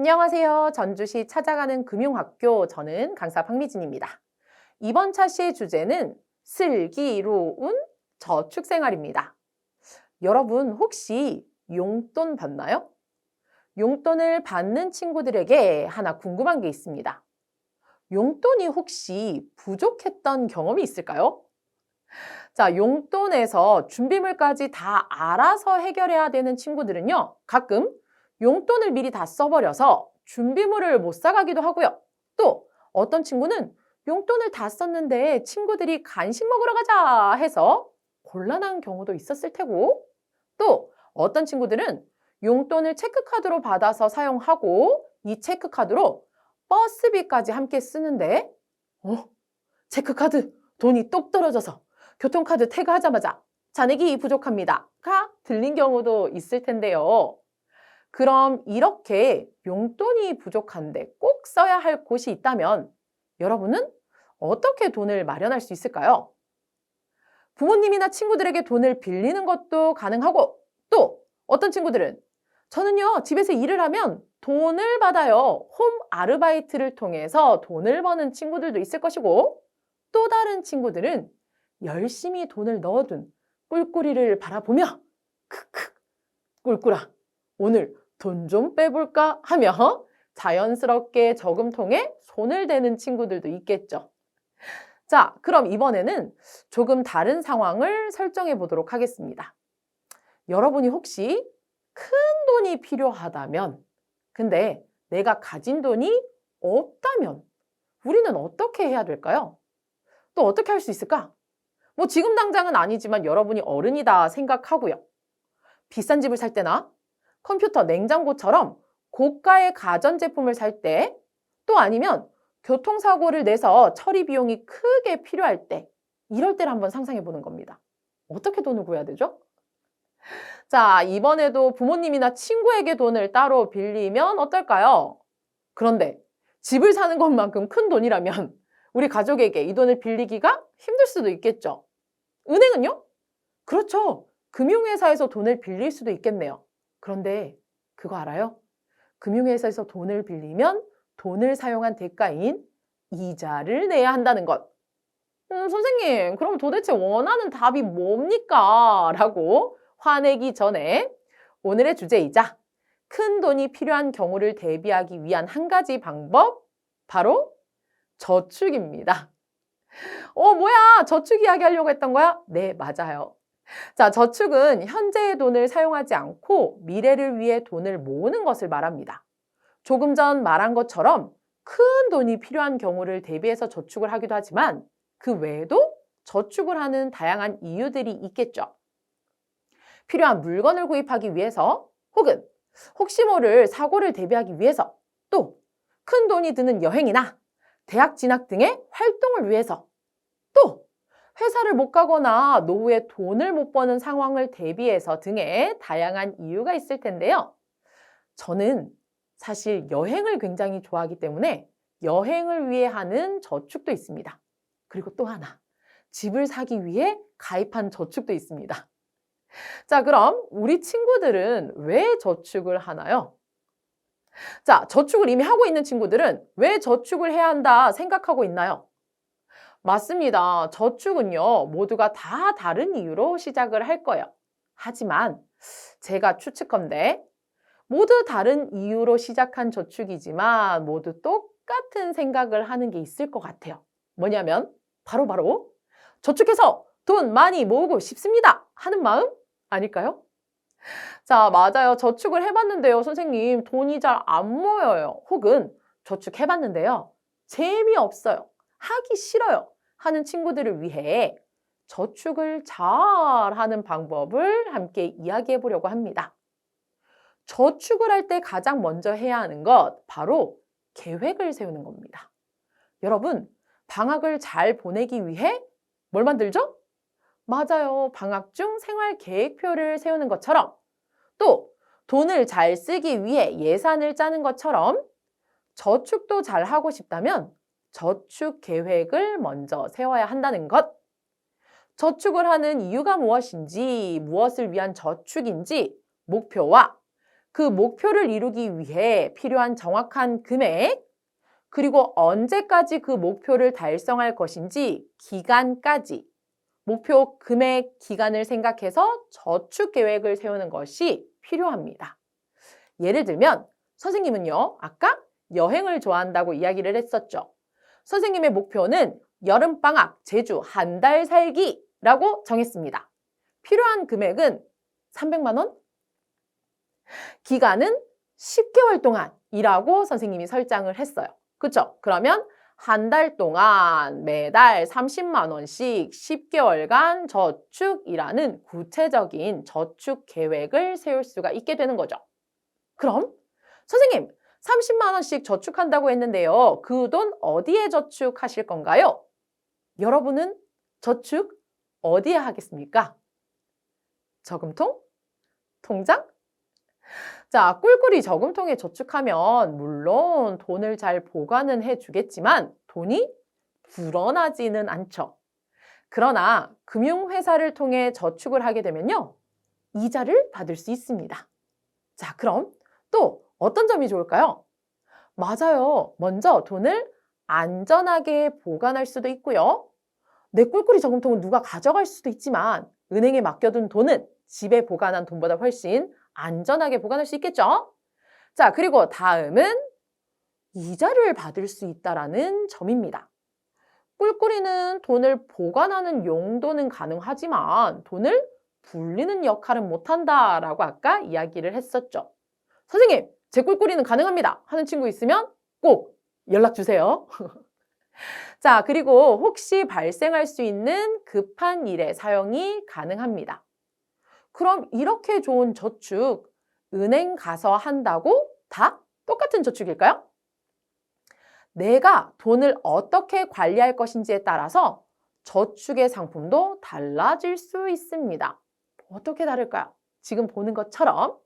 안녕하세요. 전주시 찾아가는 금융학교, 저는 강사 박미진입니다. 이번 차시의 주제는 슬기로운 저축생활입니다. 여러분 혹시 용돈 받나요? 용돈을 받는 친구들에게 하나 궁금한 게 있습니다. 용돈이 혹시 부족했던 경험이 있을까요? 자, 용돈에서 준비물까지 다 알아서 해결해야 되는 친구들은요, 가끔 용돈을 미리 다 써버려서 준비물을 못 사가기도 하고요. 또 어떤 친구는 용돈을 다 썼는데 친구들이 간식 먹으러 가자 해서 곤란한 경우도 있었을 테고, 또 어떤 친구들은 용돈을 체크카드로 받아서 사용하고 이 체크카드로 버스비까지 함께 쓰는데, 체크카드 돈이 똑 떨어져서 교통카드 태그하자마자 잔액이 부족합니다가 들린 경우도 있을 텐데요. 그럼 이렇게 용돈이 부족한데 꼭 써야 할 곳이 있다면 여러분은 어떻게 돈을 마련할 수 있을까요? 부모님이나 친구들에게 돈을 빌리는 것도 가능하고, 또 어떤 친구들은 저는요, 집에서 일을 하면 돈을 받아요. 홈 아르바이트를 통해서 돈을 버는 친구들도 있을 것이고, 또 다른 친구들은 열심히 돈을 넣어둔 꿀꿀이를 바라보며 크크 꿀꿀아 오늘 돈 좀 빼볼까 하며 자연스럽게 저금통에 손을 대는 친구들도 있겠죠. 자, 그럼 이번에는 조금 다른 상황을 설정해 보도록 하겠습니다. 여러분이 혹시 큰 돈이 필요하다면, 근데 내가 가진 돈이 없다면 우리는 어떻게 해야 될까요? 또 어떻게 할 수 있을까? 뭐 지금 당장은 아니지만 여러분이 어른이다 생각하고요. 비싼 집을 살 때나 컴퓨터, 냉장고처럼 고가의 가전제품을 살 때, 또 아니면 교통사고를 내서 처리 비용이 크게 필요할 때, 이럴 때를 한번 상상해 보는 겁니다. 어떻게 돈을 구해야 되죠? 자, 이번에도 부모님이나 친구에게 돈을 따로 빌리면 어떨까요? 그런데 집을 사는 것만큼 큰 돈이라면 우리 가족에게 이 돈을 빌리기가 힘들 수도 있겠죠. 은행은요? 그렇죠. 금융회사에서 돈을 빌릴 수도 있겠네요. 그런데 그거 알아요? 금융회사에서 돈을 빌리면 돈을 사용한 대가인 이자를 내야 한다는 것. 선생님, 그럼 도대체 원하는 답이 뭡니까? 라고 화내기 전에 오늘의 주제이자 큰 돈이 필요한 경우를 대비하기 위한 한 가지 방법, 바로 저축입니다. 뭐야? 저축 이야기 하려고 했던 거야? 네, 맞아요. 자, 저축은 현재의 돈을 사용하지 않고 미래를 위해 돈을 모으는 것을 말합니다. 조금 전 말한 것처럼 큰 돈이 필요한 경우를 대비해서 저축을 하기도 하지만 그 외에도 저축을 하는 다양한 이유들이 있겠죠. 필요한 물건을 구입하기 위해서, 혹은 혹시 모를 사고를 대비하기 위해서, 또 큰 돈이 드는 여행이나 대학 진학 등의 활동을 위해서, 또 회사를 못 가거나 노후에 돈을 못 버는 상황을 대비해서 등의 다양한 이유가 있을 텐데요. 저는 사실 여행을 굉장히 좋아하기 때문에 여행을 위해 하는 저축도 있습니다. 그리고 또 하나, 집을 사기 위해 가입한 저축도 있습니다. 자, 그럼 우리 친구들은 왜 저축을 하나요? 자, 저축을 이미 하고 있는 친구들은 왜 저축을 해야 한다 생각하고 있나요? 맞습니다. 저축은요, 모두가 다 다른 이유로 시작을 할 거예요. 하지만 제가 추측컨대 모두 다른 이유로 시작한 저축이지만 모두 똑같은 생각을 하는 게 있을 것 같아요. 뭐냐면 바로 저축해서 돈 많이 모으고 싶습니다 하는 마음 아닐까요? 자, 맞아요. 저축을 해봤는데요, 선생님, 돈이 잘 안 모여요. 혹은 저축해봤는데요, 재미없어요. 하기 싫어요. 하는 친구들을 위해 저축을 잘 하는 방법을 함께 이야기해 보려고 합니다. 저축을 할 때 가장 먼저 해야 하는 것, 바로 계획을 세우는 겁니다. 여러분, 방학을 잘 보내기 위해 뭘 만들죠? 맞아요. 방학 중 생활 계획표를 세우는 것처럼, 또 돈을 잘 쓰기 위해 예산을 짜는 것처럼 저축도 잘 하고 싶다면 저축 계획을 먼저 세워야 한다는 것. 저축을 하는 이유가 무엇인지, 무엇을 위한 저축인지 목표와 그 목표를 이루기 위해 필요한 정확한 금액, 그리고 언제까지 그 목표를 달성할 것인지 기간까지 목표 금액 기간을 생각해서 저축 계획을 세우는 것이 필요합니다. 예를 들면 선생님은요, 아까 여행을 좋아한다고 이야기를 했었죠. 선생님의 목표는 여름방학 제주 한 달 살기라고 정했습니다. 필요한 금액은 300만 원? 기간은 10개월 동안이라고 선생님이 설정을 했어요. 그렇죠? 그러면 한 달 동안 매달 30만 원씩 10개월간 저축이라는 구체적인 저축 계획을 세울 수가 있게 되는 거죠. 그럼 선생님 30만 원씩 저축한다고 했는데요. 그 돈 어디에 저축하실 건가요? 여러분은 저축 어디에 하겠습니까? 저금통? 통장? 자, 꿀꿀이 저금통에 저축하면 물론 돈을 잘 보관은 해주겠지만 돈이 불어나지는 않죠. 그러나 금융회사를 통해 저축을 하게 되면요. 이자를 받을 수 있습니다. 자, 그럼 또 어떤 점이 좋을까요? 맞아요. 먼저 돈을 안전하게 보관할 수도 있고요. 내 꿀꿀이 저금통은 누가 가져갈 수도 있지만 은행에 맡겨둔 돈은 집에 보관한 돈보다 훨씬 안전하게 보관할 수 있겠죠? 자, 그리고 다음은 이자를 받을 수 있다는 점입니다. 꿀꿀이는 돈을 보관하는 용도는 가능하지만 돈을 불리는 역할은 못한다라고 아까 이야기를 했었죠. 선생님, 제 꿀꿀이는 가능합니다 하는 친구 있으면 꼭 연락 주세요. 자, 그리고 혹시 발생할 수 있는 급한 일에 사용이 가능합니다. 그럼 이렇게 좋은 저축, 은행 가서 한다고 다 똑같은 저축일까요? 내가 돈을 어떻게 관리할 것인지에 따라서 저축의 상품도 달라질 수 있습니다. 어떻게 다를까요? 지금 보는 것처럼.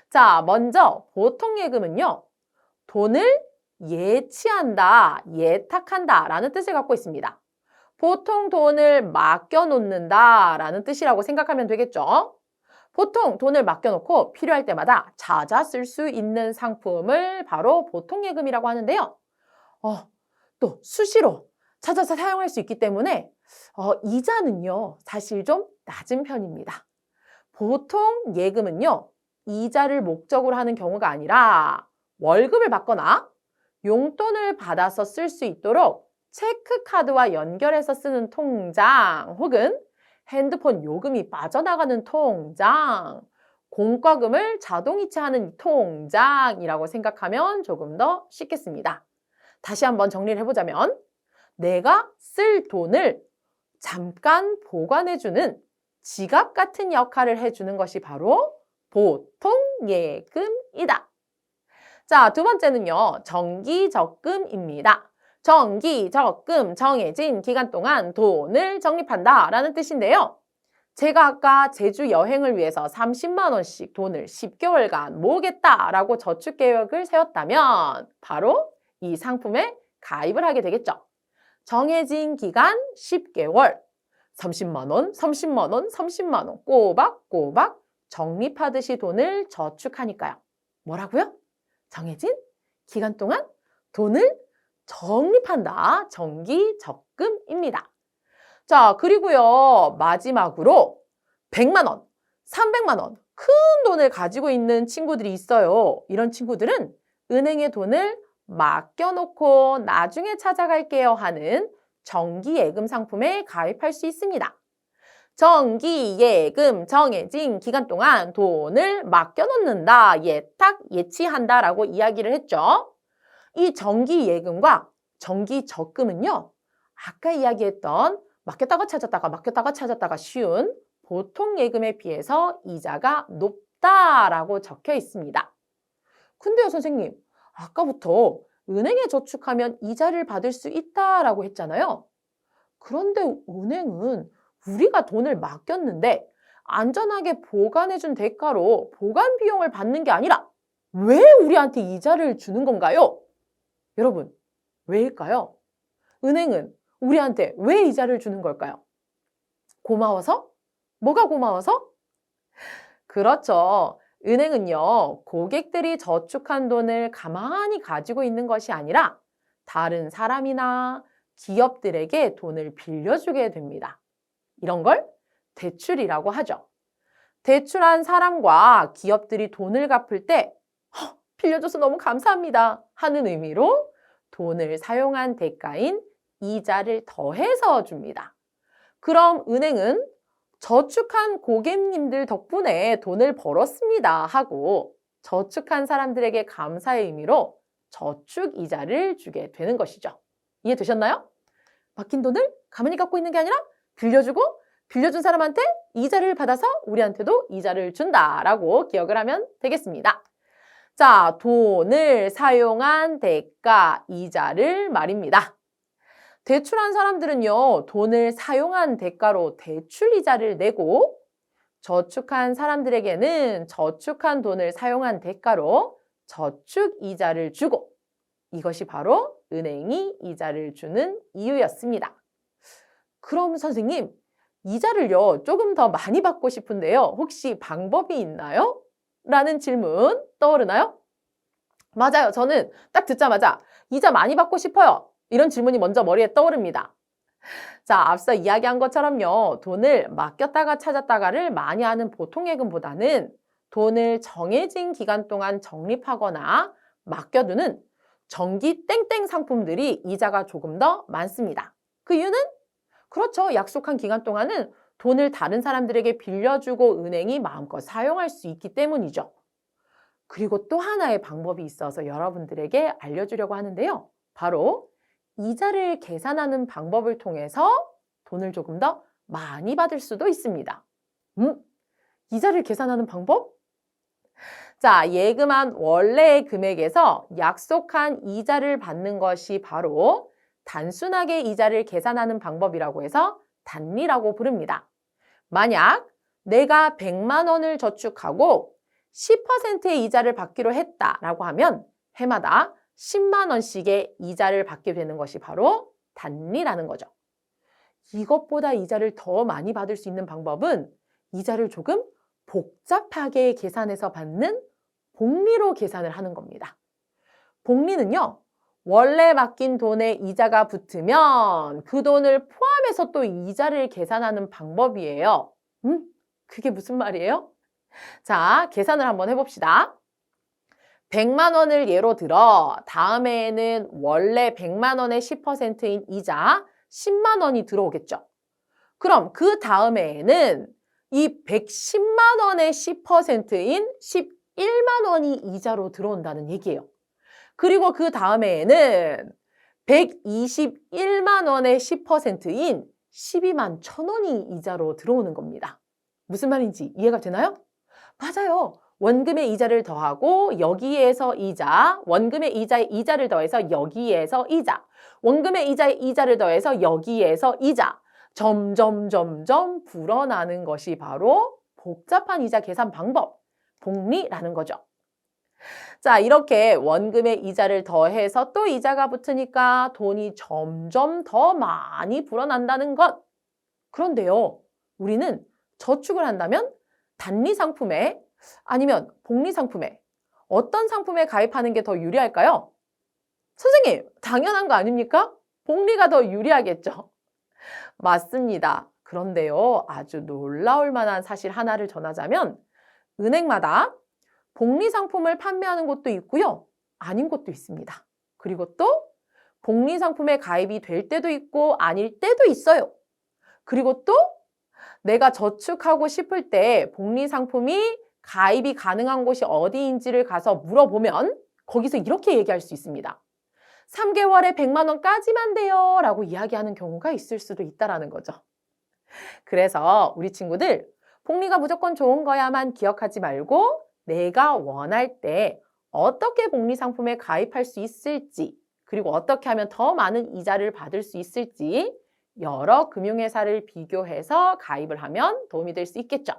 자, 먼저 보통 예금은요. 돈을 예치한다, 예탁한다 라는 뜻을 갖고 있습니다. 보통 돈을 맡겨놓는다 라는 뜻이라고 생각하면 되겠죠. 보통 돈을 맡겨놓고 필요할 때마다 찾아 쓸 수 있는 상품을 바로 보통예금이라고 하는데요. 또 수시로 찾아서 사용할 수 있기 때문에 이자는요 사실 좀 낮은 편입니다. 보통 예금은요 이자를 목적으로 하는 경우가 아니라 월급을 받거나 용돈을 받아서 쓸 수 있도록 체크카드와 연결해서 쓰는 통장 혹은 핸드폰 요금이 빠져나가는 통장, 공과금을 자동이체하는 통장이라고 생각하면 조금 더 쉽겠습니다. 다시 한번 정리를 해보자면 내가 쓸 돈을 잠깐 보관해주는 지갑 같은 역할을 해주는 것이 바로 보통예금이다. 자, 두 번째는요. 정기적금입니다. 정기적금, 정해진 기간 동안 돈을 적립한다 라는 뜻인데요. 제가 아까 제주 여행을 위해서 30만 원씩 돈을 10개월간 모으겠다라고 저축 계획을 세웠다면 바로 이 상품에 가입을 하게 되겠죠. 정해진 기간 10개월, 30만 원, 30만 원, 30만 원 꼬박꼬박 적립하듯이 돈을 저축하니까요. 뭐라고요? 정해진 기간 동안 돈을 적립한다. 정기적금입니다. 자, 그리고요. 마지막으로 100만 원, 300만 원, 큰 돈을 가지고 있는 친구들이 있어요. 이런 친구들은 은행에 돈을 맡겨놓고 나중에 찾아갈게요 하는 정기예금 상품에 가입할 수 있습니다. 정기예금 정해진 기간 동안 돈을 맡겨놓는다, 예탁, 예치한다 라고 이야기를 했죠. 이 정기예금과 정기적금은요. 아까 이야기했던 맡겼다가 찾았다가 쉬운 보통예금에 비해서 이자가 높다라고 적혀 있습니다. 근데요, 선생님. 아까부터 은행에 저축하면 이자를 받을 수 있다라고 했잖아요. 그런데 은행은 우리가 돈을 맡겼는데 안전하게 보관해준 대가로 보관 비용을 받는 게 아니라 왜 우리한테 이자를 주는 건가요? 여러분, 왜일까요? 은행은 우리한테 왜 이자를 주는 걸까요? 고마워서? 뭐가 고마워서? 그렇죠. 은행은요, 고객들이 저축한 돈을 가만히 가지고 있는 것이 아니라 다른 사람이나 기업들에게 돈을 빌려주게 됩니다. 이런 걸 대출이라고 하죠. 대출한 사람과 기업들이 돈을 갚을 때 빌려줘서 너무 감사합니다 하는 의미로 돈을 사용한 대가인 이자를 더해서 줍니다. 그럼 은행은 저축한 고객님들 덕분에 돈을 벌었습니다 하고 저축한 사람들에게 감사의 의미로 저축 이자를 주게 되는 것이죠. 이해되셨나요? 맡긴 돈을 가만히 갖고 있는 게 아니라 빌려주고 빌려준 사람한테 이자를 받아서 우리한테도 이자를 준다라고 기억을 하면 되겠습니다. 자, 돈을 사용한 대가 이자를 말입니다. 대출한 사람들은요, 돈을 사용한 대가로 대출 이자를 내고 저축한 사람들에게는 저축한 돈을 사용한 대가로 저축 이자를 주고 이것이 바로 은행이 이자를 주는 이유였습니다. 그럼 선생님, 이자를요, 조금 더 많이 받고 싶은데요. 혹시 방법이 있나요? 라는 질문 떠오르나요? 맞아요. 저는 딱 듣자마자 이자 많이 받고 싶어요. 이런 질문이 먼저 머리에 떠오릅니다. 자, 앞서 이야기한 것처럼요. 돈을 맡겼다가 찾았다가를 많이 하는 보통 예금보다는 돈을 정해진 기간 동안 적립하거나 맡겨두는 정기 땡땡 상품들이 이자가 조금 더 많습니다. 그 이유는? 그렇죠. 약속한 기간 동안은 돈을 다른 사람들에게 빌려주고 은행이 마음껏 사용할 수 있기 때문이죠. 그리고 또 하나의 방법이 있어서 여러분들에게 알려주려고 하는데요. 바로 이자를 계산하는 방법을 통해서 돈을 조금 더 많이 받을 수도 있습니다. 이자를 계산하는 방법? 자, 예금한 원래의 금액에서 약속한 이자를 받는 것이 바로 단순하게 이자를 계산하는 방법이라고 해서 단리라고 부릅니다. 만약 내가 100만 원을 저축하고 10%의 이자를 받기로 했다라고 하면 해마다 10만 원씩의 이자를 받게 되는 것이 바로 단리라는 거죠. 이것보다 이자를 더 많이 받을 수 있는 방법은 이자를 조금 복잡하게 계산해서 받는 복리로 계산을 하는 겁니다. 복리는요, 원래 맡긴 돈에 이자가 붙으면 그 돈을 포함해서 또 이자를 계산하는 방법이에요. 그게 무슨 말이에요? 자, 계산을 한번 해봅시다. 100만 원을 예로 들어 다음해에는 원래 100만 원의 10%인 이자 10만 원이 들어오겠죠. 그럼 그 다음해에는 이 110만 원의 10%인 11만 원이 이자로 들어온다는 얘기예요. 그리고 그 다음해에는 121만 원의 10%인 12만 1,000원이 이자로 들어오는 겁니다. 무슨 말인지 이해가 되나요? 맞아요. 원금의 이자를 더하고 여기에서 이자, 원금의 이자에 이자를 더해서 여기에서 이자, 원금의 이자에 이자를 더해서 여기에서 이자, 점점 불어나는 것이 바로 복잡한 이자 계산 방법, 복리라는 거죠. 자, 이렇게 원금의 이자를 더해서 또 이자가 붙으니까 돈이 점점 더 많이 불어난다는 것. 그런데요, 우리는 저축을 한다면 단리 상품에 아니면 복리 상품에 어떤 상품에 가입하는 게 더 유리할까요? 선생님, 당연한 거 아닙니까? 복리가 더 유리하겠죠? 맞습니다. 그런데요, 아주 놀라울 만한 사실 하나를 전하자면 은행마다 복리 상품을 판매하는 곳도 있고요, 아닌 곳도 있습니다. 그리고 또 복리 상품에 가입이 될 때도 있고 아닐 때도 있어요. 그리고 또 내가 저축하고 싶을 때 복리 상품이 가입이 가능한 곳이 어디인지를 가서 물어보면 거기서 이렇게 얘기할 수 있습니다. 3개월에 100만 원까지만 돼요 라고 이야기하는 경우가 있을 수도 있다는 거죠. 그래서 우리 친구들 복리가 무조건 좋은 거야만 기억하지 말고 내가 원할 때 어떻게 복리 상품에 가입할 수 있을지 그리고 어떻게 하면 더 많은 이자를 받을 수 있을지 여러 금융회사를 비교해서 가입을 하면 도움이 될 수 있겠죠.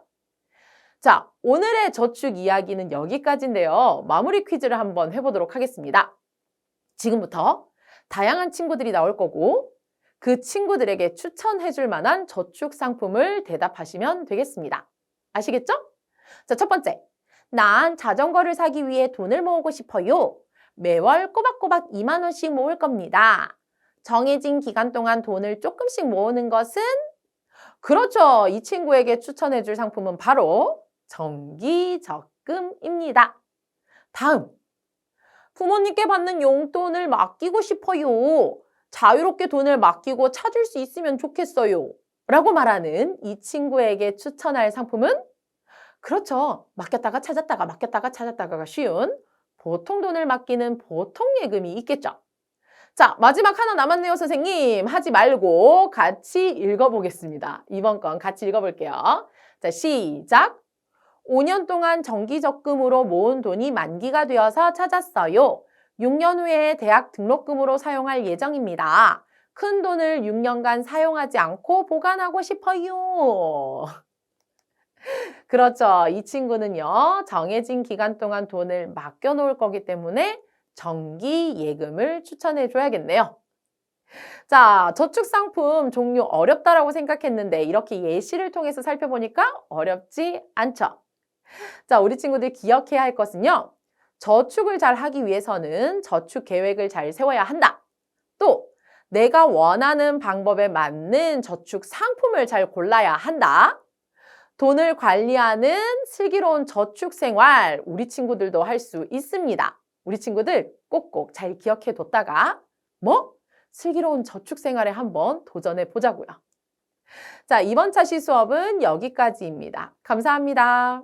자, 오늘의 저축 이야기는 여기까지인데요. 마무리 퀴즈를 한번 해보도록 하겠습니다. 지금부터 다양한 친구들이 나올 거고 그 친구들에게 추천해줄 만한 저축 상품을 대답하시면 되겠습니다. 아시겠죠? 자, 첫 번째. 난 자전거를 사기 위해 돈을 모으고 싶어요. 매월 꼬박꼬박 2만 원씩 모을 겁니다. 정해진 기간 동안 돈을 조금씩 모으는 것은 그렇죠. 이 친구에게 추천해 줄 상품은 바로 정기적금입니다. 다음, 부모님께 받는 용돈을 맡기고 싶어요. 자유롭게 돈을 맡기고 찾을 수 있으면 좋겠어요. 라고 말하는 이 친구에게 추천할 상품은 그렇죠. 맡겼다가 찾았다가 맡겼다가 찾았다가가 쉬운 보통 돈을 맡기는 보통 예금이 있겠죠. 자, 마지막 하나 남았네요, 선생님. 하지 말고 같이 읽어보겠습니다. 이번 건 같이 읽어볼게요. 자, 시작. 5년 동안 정기적금으로 모은 돈이 만기가 되어서 찾았어요. 6년 후에 대학 등록금으로 사용할 예정입니다. 큰 돈을 6년간 사용하지 않고 보관하고 싶어요. 그렇죠. 이 친구는요, 정해진 기간 동안 돈을 맡겨놓을 거기 때문에 정기 예금을 추천해 줘야겠네요. 자, 저축상품 종류 어렵다라고 생각했는데 이렇게 예시를 통해서 살펴보니까 어렵지 않죠. 자, 우리 친구들 기억해야 할 것은요. 저축을 잘 하기 위해서는 저축 계획을 잘 세워야 한다. 또 내가 원하는 방법에 맞는 저축 상품을 잘 골라야 한다. 돈을 관리하는 슬기로운 저축 생활 우리 친구들도 할 수 있습니다. 우리 친구들 꼭꼭 잘 기억해 뒀다가 슬기로운 저축 생활에 한번 도전해 보자고요. 자, 이번 차시 수업은 여기까지입니다. 감사합니다.